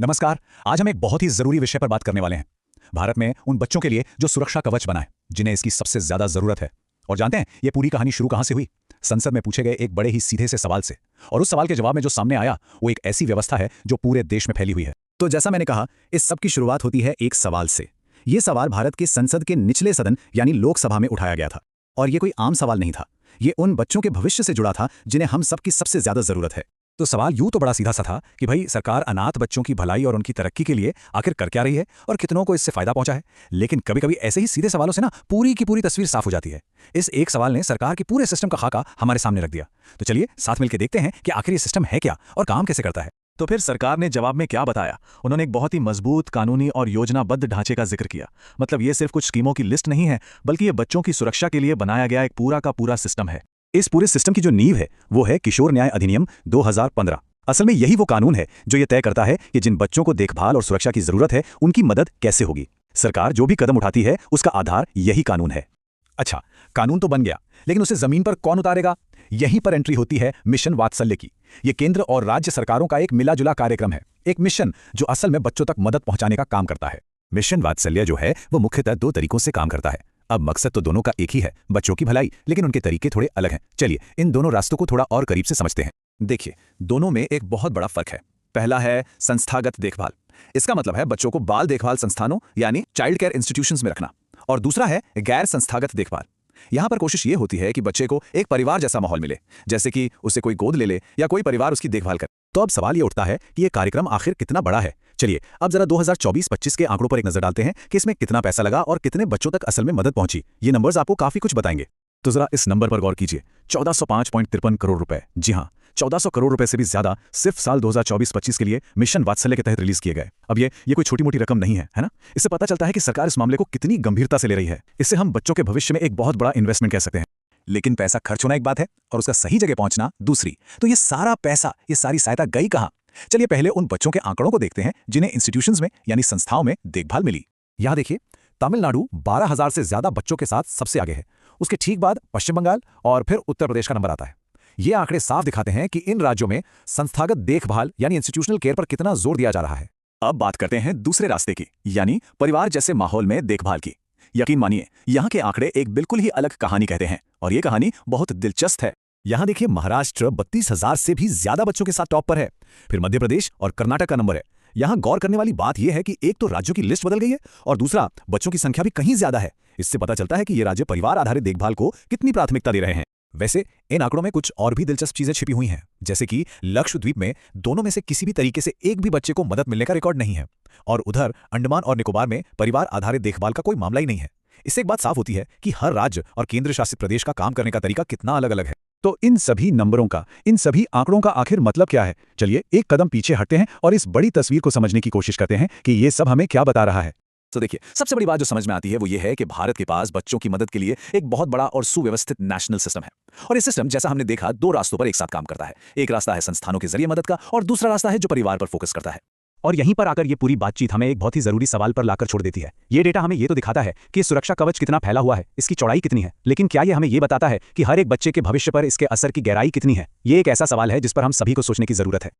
नमस्कार। आज हम एक बहुत ही जरूरी विषय पर बात करने वाले हैं। भारत में उन बच्चों के लिए जो सुरक्षा कवच बना है, जिन्हें इसकी सबसे ज्यादा जरूरत है। और जानते हैं ये पूरी कहानी शुरू कहां से हुई? संसद में पूछे गए एक बड़े ही सीधे से सवाल से। और उस सवाल के जवाब में जो सामने आया वो एक ऐसी व्यवस्था है जो पूरे देश में फैली हुई है। तो जैसा मैंने कहा, इस सब की शुरुआत होती है एक सवाल से। ये सवाल भारत के संसद के निचले सदन यानी लोकसभा में उठाया गया था। और ये कोई आम सवाल नहीं था। ये उन बच्चों के भविष्य से जुड़ा था जिन्हें हम सबकी सबसे ज्यादा जरूरत है। तो सवाल यूं तो बड़ा सीधा सा था कि भाई सरकार अनाथ बच्चों की भलाई और उनकी तरक्की के लिए आखिर कर क्या रही है और कितनों को इससे फायदा पहुंचा है। लेकिन कभी कभी ऐसे ही सीधे सवालों से ना पूरी की पूरी तस्वीर साफ हो जाती है। इस एक सवाल ने सरकार के पूरे सिस्टम का खाका हमारे सामने रख दिया। तो चलिए साथ मिलकर देखते हैं कि आखिर ये सिस्टम है क्या और काम कैसे करता है। तो फिर सरकार ने जवाब में क्या बताया? उन्होंने एक बहुत ही मजबूत कानूनी और योजनाबद्ध ढांचे का जिक्र किया। मतलब ये सिर्फ कुछ स्कीमों की लिस्ट नहीं है, बल्कि ये बच्चों की सुरक्षा के लिए बनाया गया एक पूरा का पूरा सिस्टम है। इस पूरे सिस्टम की जो नींव है वो है किशोर न्याय अधिनियम 2015। असल में यही वो कानून है जो ये तय करता है कि जिन बच्चों को देखभाल और सुरक्षा की जरूरत है उनकी मदद कैसे होगी। सरकार जो भी कदम उठाती है उसका आधार यही कानून है। अच्छा, कानून तो बन गया, लेकिन उसे जमीन पर कौन उतारेगा? यहीं पर एंट्री होती है मिशन वात्सल्य की। ये केंद्र और राज्य सरकारों का एक मिला-जुला कार्यक्रम है, एक मिशन जो असल में बच्चों तक मदद पहुंचाने का काम करता है। मिशन वात्सल्य जो है वो मुख्यतः दो तरीकों से काम करता है। अब मकसद तो दोनों का एक ही है, बच्चों की भलाई, लेकिन उनके तरीके थोड़े अलग हैं। चलिए इन दोनों रास्तों को थोड़ा और करीब से समझते हैं। देखिए, दोनों में एक बहुत बड़ा फर्क है। पहला है संस्थागत देखभाल। इसका मतलब है बच्चों को बाल देखभाल संस्थानों यानी चाइल्ड केयर इंस्टीट्यूशंस में रखना। और दूसरा है गैर संस्थागत देखभाल। यहां पर कोशिश ये होती है कि बच्चे को एक परिवार जैसा माहौल मिले, जैसे कि उसे कोई गोद ले ले या कोई परिवार उसकी देखभाल करे। तो अब सवाल ये उठता है कि ये कार्यक्रम आखिर कितना बड़ा है। चलिए अब जरा 2024-25 के आंकड़ों पर एक नजर डालते हैं कि इसमें कितना पैसा लगा और कितने बच्चों तक असल में मदद पहुंची। ये नंबर्स आपको काफी कुछ बताएंगे। तो जरा इस नंबर पर गौर कीजिए, 1405.53 करोड़ रुपए। जी हाँ, 1400 करोड़ रुपए से भी ज्यादा सिर्फ साल 2024-25 के लिए मिशन वात्सल्य के तहत रिलीज किए गए। अब ये कोई छोटी मोटी रकम नहीं है ना? इससे पता चलता है कि सरकार इस मामले को कितनी गंभीरता से ले रही है। इससे हम बच्चों के भविष्य में एक बहुत बड़ा इन्वेस्टमेंट कह सकते हैं। लेकिन पैसा खर्च होना एक बात है और उसका सही जगह पहुंचना दूसरी। तो ये सारा पैसा, ये सारी सहायता गई कहां? चलिए पहले उन बच्चों के आंकड़ों को देखते हैं जिन्हें इंस्टीट्यूशंस में यानी संस्थाओं में देखभाल मिली। यहां देखिए, तमिलनाडु 12,000 से ज्यादा बच्चों के साथ सबसे आगे है। उसके ठीक बाद पश्चिम बंगाल और फिर उत्तर प्रदेश का नंबर आता है। ये आंकड़े साफ दिखाते हैं कि इन राज्यों में संस्थागत देखभाल यानी इंस्टीट्यूशनल केयर पर कितना जोर दिया जा रहा है। अब बात करते हैं दूसरे रास्ते की, यानी परिवार जैसे माहौल में देखभाल की। यकीन मानिए, यहाँ के आंकड़े एक बिल्कुल ही अलग कहानी कहते हैं और ये कहानी बहुत दिलचस्प है। यहाँ देखिए, महाराष्ट्र 32,000 से भी ज्यादा बच्चों के साथ टॉप पर है। फिर मध्य प्रदेश और कर्नाटक का नंबर है। यहाँ गौर करने वाली बात यह है कि एक तो राज्यों की लिस्ट बदल गई है और दूसरा बच्चों की संख्या भी कहीं ज्यादा है। इससे पता चलता है कि ये राज्य परिवार आधारित देखभाल को कितनी प्राथमिकता दे रहे हैं। वैसे इन आंकड़ों में कुछ और भी दिलचस्प चीजें छिपी हुई हैं, जैसे कि लक्षद्वीप में दोनों में से किसी भी तरीके से एक भी बच्चे को मदद मिलने का रिकॉर्ड नहीं है और उधर अंडमान और निकोबार में परिवार आधारित देखभाल का कोई मामला ही नहीं है। इससे एक बात साफ होती है कि हर राज्य और केंद्र शासित प्रदेश का काम करने का तरीका कितना अलग अलग है। तो इन सभी नंबरों का, इन सभी आंकड़ों का आखिर मतलब क्या है? चलिए एक कदम पीछे हटते हैं और इस बड़ी तस्वीर को समझने की कोशिश करते हैं कि ये सब हमें क्या बता रहा है। तो देखिए, सबसे बड़ी बात जो समझ में आती है वो ये है कि भारत के पास बच्चों की मदद के लिए एक बहुत बड़ा और सुव्यवस्थित नेशनल सिस्टम है। और ये सिस्टम, जैसा हमने देखा, दो रास्तों पर एक साथ काम करता है। एक रास्ता है संस्थानों के जरिए मदद का और दूसरा रास्ता है जो परिवार पर फोकस करता है। और यहीं पर आकर ये पूरी बातचीत हमें एक बहुत ही जरूरी सवाल पर लाकर छोड़ देती है। ये डेटा हमें ये तो दिखाता है कि सुरक्षा कवच कितना फैला हुआ है, इसकी चौड़ाई कितनी है, लेकिन क्या ये हमें ये बताता है कि हर एक बच्चे के भविष्य पर इसके असर की गहराई कितनी है? ये एक ऐसा सवाल है जिस पर हम सभी को सोचने की जरूरत है।